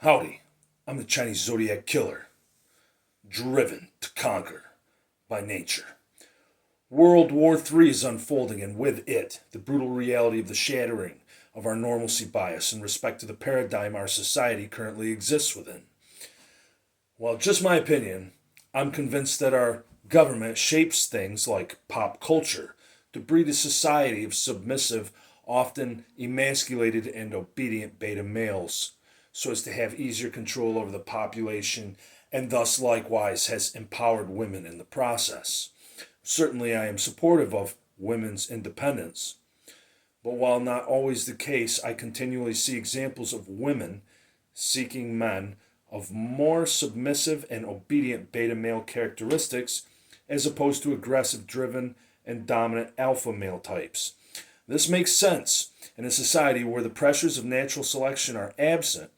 Howdy, I'm the Chinese Zodiac Killer, driven to conquer by nature. World War III is unfolding, and with it, the brutal reality of the shattering of our normalcy bias in respect to the paradigm our society currently exists within. Well, just my opinion, I'm convinced that our government shapes things like pop culture to breed a society of submissive, often emasculated and obedient beta males, so as to have easier control over the population and thus likewise has empowered women in the process. Certainly, I am supportive of women's independence, but while not always the case, I continually see examples of women seeking men of more submissive and obedient beta male characteristics as opposed to aggressive, driven, and dominant alpha male types. This makes sense in a society where the pressures of natural selection are absent,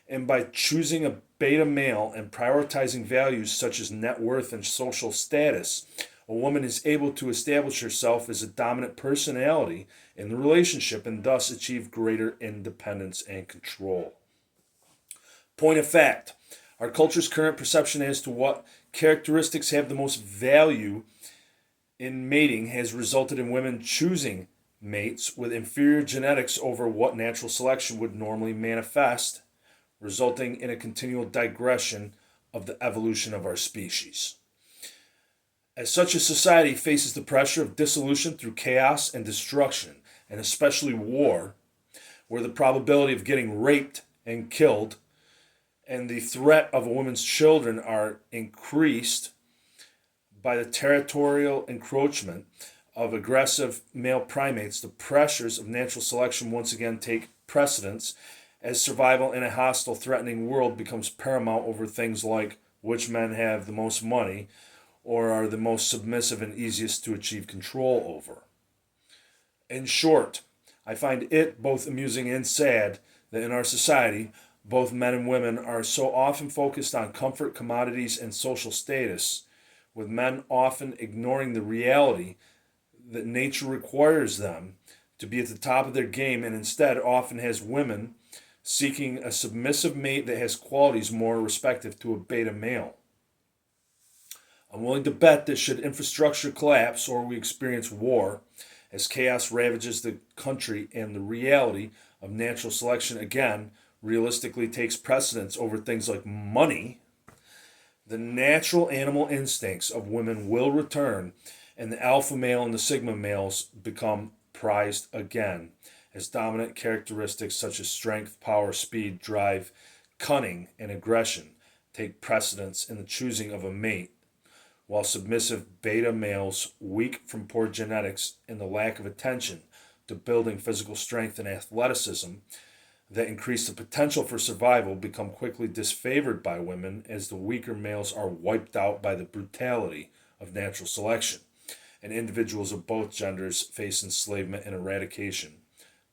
and by choosing a beta male and prioritizing values such as net worth and social status, a woman is able to establish herself as a dominant personality in the relationship and thus achieve greater independence and control. Point of fact, our culture's current perception as to what characteristics have the most value in mating has resulted in women choosing mates with inferior genetics over what natural selection would normally manifest, resulting in a continual digression of the evolution of our species. As such a society faces the pressure of dissolution through chaos and destruction, and especially war, where the probability of getting raped and killed and the threat of a woman's children are increased by the territorial encroachment of aggressive male primates, the pressures of natural selection once again take precedence as survival in a hostile, threatening world becomes paramount over things like which men have the most money or are the most submissive and easiest to achieve control over. In short, I find it both amusing and sad that in our society, both men and women are so often focused on comfort, commodities, and social status, with men often ignoring the reality that nature requires them to be at the top of their game and instead often has women seeking a submissive mate that has qualities more respective to a beta male. I'm willing to bet that should infrastructure collapse or we experience war, as chaos ravages the country and the reality of natural selection again realistically takes precedence over things like money, the natural animal instincts of women will return and the alpha male and the sigma males become prized again, as dominant characteristics such as strength, power, speed, drive, cunning, and aggression take precedence in the choosing of a mate, while submissive beta males, weak from poor genetics and the lack of attention to building physical strength and athleticism that increase the potential for survival, become quickly disfavored by women as the weaker males are wiped out by the brutality of natural selection, and individuals of both genders face enslavement and eradication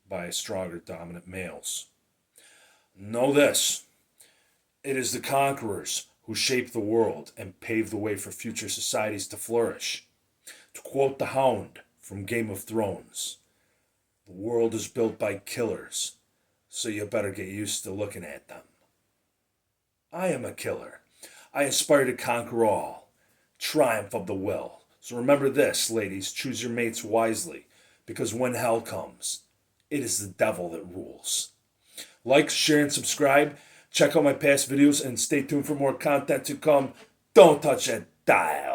by stronger dominant males. Know this: it is the conquerors who shape the world and pave the way for future societies to flourish. To quote the Hound from Game of Thrones, the world is built by killers, so you better get used to looking at them. I am a killer. I aspire to conquer all. Triumph of the will. So remember this, ladies, choose your mates wisely, because when hell comes, it is the devil that rules. Like, share, and subscribe. Check out my past videos and stay tuned for more content to come. Don't touch that dial.